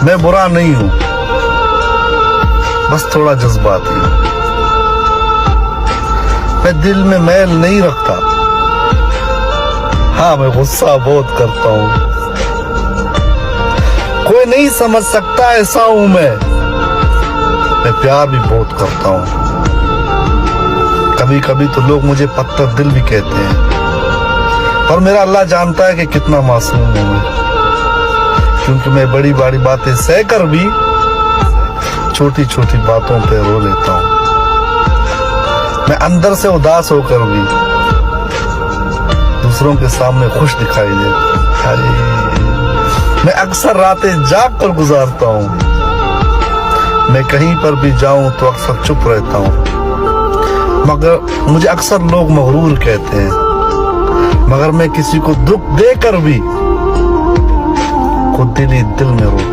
میں برا نہیں ہوں، بس تھوڑا جذباتی ہوں۔ میں دل میں میل نہیں رکھتا، ہاں میں غصہ بہت کرتا ہوں۔ کوئی نہیں سمجھ سکتا ایسا ہوں میں پیار بھی بہت کرتا ہوں۔ کبھی کبھی تو لوگ مجھے پتھر دل بھی کہتے ہیں، پر میرا اللہ جانتا ہے کہ کتنا معصوم ہوں میں، کیونکہ میں بڑی بڑی باتیں سہ کر بھی چھوٹی چھوٹی باتوں پہ رو لیتا ہوں۔ میں اندر سے اداس ہو کر بھی دوسروں کے سامنے خوش دکھائی دیتا ہوں۔ میں اکثر راتیں جاگ کر گزارتا ہوں، میں کہیں پر بھی جاؤں تو اکثر چپ رہتا ہوں، مگر مجھے اکثر لوگ مغرور کہتے ہیں، مگر میں کسی کو دکھ دے کر بھی خود دل ہی دل میں روتا ہوں۔